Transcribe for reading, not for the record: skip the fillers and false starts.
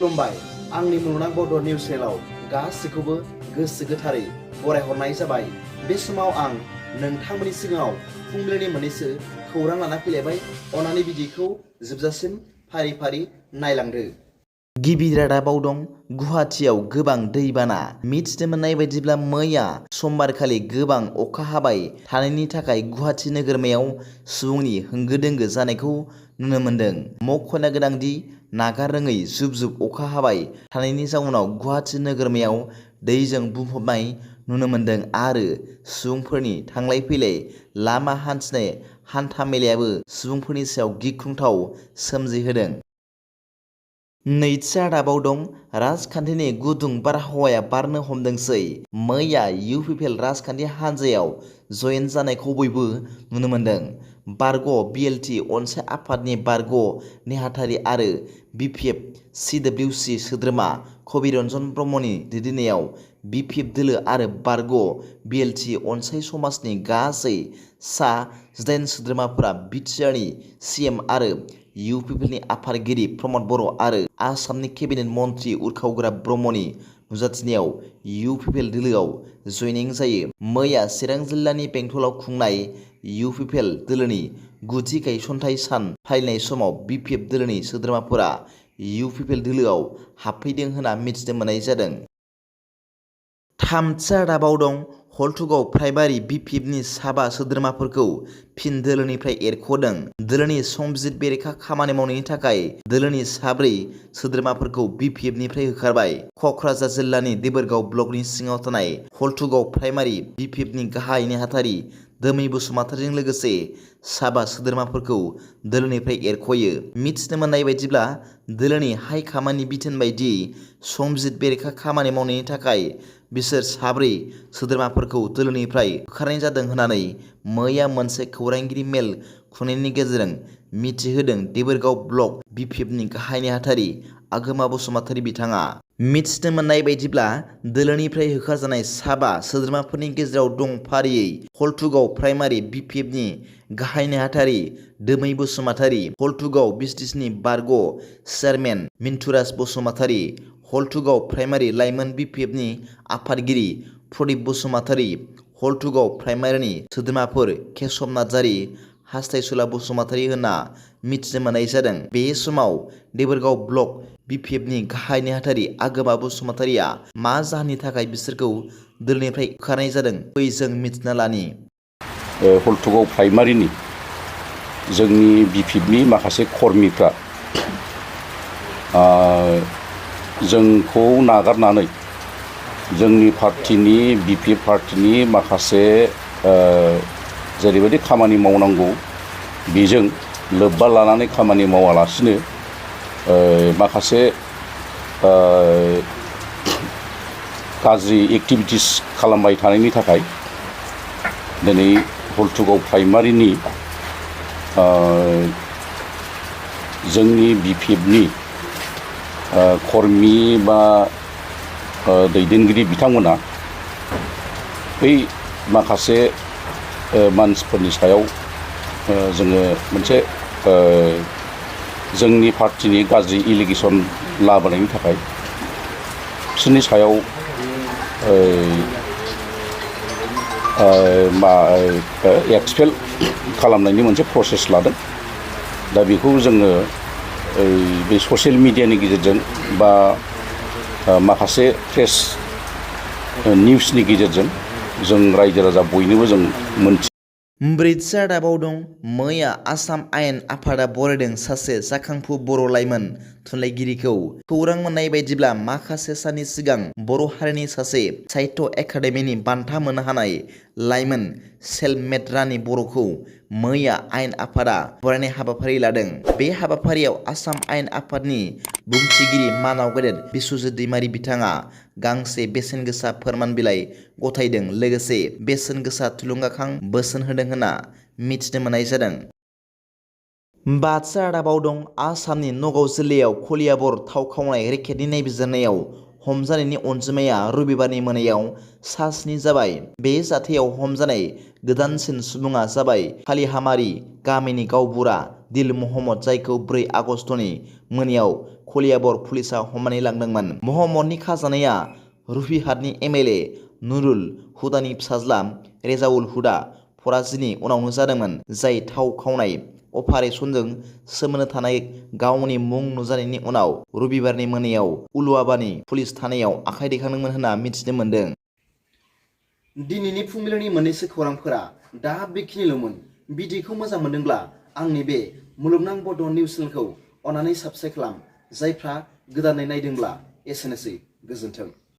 खुलुमबाय आंनि मुलुगनां बड' निउस चेनेलाव गासैखौबो गोसो गोथारै बरायहरनाय जाबाय। बे समाव आं नोंथांमोननि सिगाङाव फुंबिलिनि मोननैसो खौरां लाना फैलायबाय। अन्नानै भिडिअखौ जोबजासिम फारि फारि नायलांदो। गिबि रादाबाव दं गुवाहाटीआव गोबां दैबाना। मिथिनो मोननाय बायदिब्ला मैया समबारखालि गोबां अखा हाबाय थानायनि थाखाय गुवाहाटी नोगोरमायाव सुबुंनि होंगो दोंगो जानायखौ नुनो मोन्दों। मख'नो गोनांदि नागाररोङै जुब जुब अखा हाबाय थानायनि जाउनाव गुवाहाटी नोगोरमायाव दैजों बुंफबनाय नुनो मोन्दों आरो सुबुंफोरनि थांलाय फैलाय लामा हान्थिनाय हान्था मेलायाबो सुबुंफोरनि सायाव गिख्रंथाव सोमजिहोदों। नैथि रादाबाव दं राजखान्थिनि गुदुं बारहावाया बारनो हमदोंसै। मैया UPPL राजखान्थि हान्जायाव जयेन जानायखौ बयबो नुनो मोन्दों। बारग' BLT अनसाय आफादनि बारग' नेहाथारि आरो BPF CWC सोद्रोमा कबिरन्जन ब्रह्मनि दैदेननायाव BPF दोलो आरो बारग' BLT अनसाय समाजनि गासै सा-18 सोद्रोमाफोरा बिटिआरनि CM आरो UPPLनि आफादगिरि प्रमद बर' आरो आसामनि केबिनेट मन्थ्रि उरखावग्रा ब्रह्मनि नुजाथिनायाव UPPL दोलोआव जयनिं जायो। मैया चिरां जिल्लानि बेंटलाव खुंनाय UPPL दोलोनि गुदि गायसनथाय सान फालिनाय समाव BPF दोलोनि सोद्रोमाफोरा UPPL दोलोआव हाबफैदों होनना मिथिनो मोननाय जादों। थामथि रादाबाव दं हल्थुगाव प्राइमारि BPFनि साबा सोद्रोमाफोरखौ फिन दोलोनिफ्राय एरख'दों। दोलोनि संबिजिर बेरेखा खामानि मावनायनि थाखाय दोलोनि 4 सोद्रोमाफोरखौ BPFनिफ्राय होखारबाय। क'क्राझार जिल्लानि देबोरगाव ब्लकनि सिङाव थानाय हल्थुगाव प्राइमारि BPFनि गाहाय नेहाथारि दोमै बसुमतारिजों लोगोसे साबा सोद्रोमाफोरखौ दोलोनिफ्राय एरख'यो। मिथिनो मोननाय बायदिब्ला दोलोनि हाइकमान्डनि बिथोन बायदियै संबिजिर बेरेखा खामानि मावनायनि थाखाय बिसोर 4 सोद्रोमाफोरखौ दोलोनिफ्राय होखारनाय जादों होननानै मैया मोनसे खौरांगिरि मेल खुंनायनि गेजेरजों मिथिहोदों देबोरगाव ब्लक BPFनि गाहाय नेहाथारि आगोमा बसुमतारी बिथाङा। मिथिनो मोननाय बायदिब्ला दोलोनिफ्राय होखारजानाय साबा सोद्रोमाफोरनि गेजेराव दं फारियै हल्थुगाव प्राइमारि BPFनि गाहाय नेहाथारि दोमै बसुमतारी, हल्थुगाव बिसटिसिनि बारग' चेयारमेन मिन्थुराज बसुमतारी, हल्थुगाव प्राइमारि लाइमोन BPFनि आफादगिरि प्रदीप बसुमतारी, हल्थुगाव प्राइमारिनि सोद्रोमाफोर केशव नार्जारी, हास्थायसुला बसुमतारी होनना मिथिनो मोननाय जादों। बे समाव देबोरगाव ब्लक BPFनि गाहाय नेहाथारि आगोमा बसुमतारीया मा जाहोननि थाखाय बिसोरखौ दोलोनिफ्राय होखारनाय जादों फै जों मिथिना लानि। हल्थुगाव प्राइमारिनि जोंनि BPFनि माखासे कर्मिफ्रा जोंखौ नागारनानै जोंनि पार्टिनि BPF पार्टिनि माखासे जेरैबायदि खामानि मावनांगौ बेजों लोब्बा लानानै खामानि मावालासिनो माखासे गाज्रि एक्टिभिटिस खालामबाय थानायनि थाखाय दिनै हल्थुगाव प्राइमारिनि जोंनि BPFनि कर्मि बा दैदेनगिरि बिथांमोना बै माखासे मानसिफोरनि सायाव जोङो मोनसे जोंनि पार्टिनि गाज्रि एलिगेसन लाबोनायनि थाखाय बिसोरनि सायाव एक्सपेल खालामनायनि मोनसे प्रसेस लादों। दा बेखौ जोङो बे ससियेल मिडियानि गेजेरजों बा माखासे प्रेस निउसनि गेजेरजों जों रायजो राजा बयनोबो जों मोनथि। ब्रैथि रादाबाव दं मैया आसाम आयेन आफादा बरायदों सासे जाखांफु बर' लाइमोन थुनलाइगिरिखौ। खौरां मोननाय बायदिब्ला माखासे साननि सिगां बर' हारिनि सासे साहित्य एकाडेमिनि बान्था मोननो हानाय लाइमोन सेल्फ-मेड रानि बर'खौ मैया आयेन आफादा बरायनाय हाबाफारि लादों। बे हाबाफारियाव आसाम आयेन आफादनि बुंथिगिरि मानाव गेदेर बिस्वजित दैमारी बिथाङा गांसे बेसेन गोसा फोरमान बिलाइ गथायदों लोगोसे बेसेन गोसा थुलुंगाखां बोसोन होदों होनना मिथिनो मोननाय जादों। बाथि रादाबाव दं आसामनि नगाव जिल्लायाव कलियाबर थाव खावनाय रेकेटनि नायबिजिरनायाव हमजानायनि अनजिमाया रबिबारनि मोनायाव 7 जाबाय। बे जाथायाव हमजानाय गोदानसिन सुबुङा जाबाय कालिहामारि गामिनि गावबुरा दिल महम्मद जायखौ 4 आगस्तनि मोनायाव कलियाबर पुलिसा हमनानै लांदोंमोन। महम्मदनि खाजानाया रुफिहाटनि MLA नुरुल हुदानि फिसाज्ला रेजाउल हुदा फराजिनि उनावनो जादोंमोन, जाय थाव खावनाय अपारेसनजों सोमोन्दो थानाय गावनि मुं नुजानायनि उनाव रबिबारनि मोनायाव उलुआबानि पुलिस थानायाव आखाइ दैखांदोंमोन होनना मिथिनो मोन्दों। दिनैनि फुंबिलिनि मोननैसो खौरांफोरा दा बेखिनिल'मोन। भिडिअखौ मोजां मोनदोंब्ला आंनि बे मुलुगनां बड' निउस चेनेलखौ अन्नानै साबस्क्राइब खालाम। जायफ्रा गोदानै नायदोंब्ला एसेनोसै, गोजोन्थों।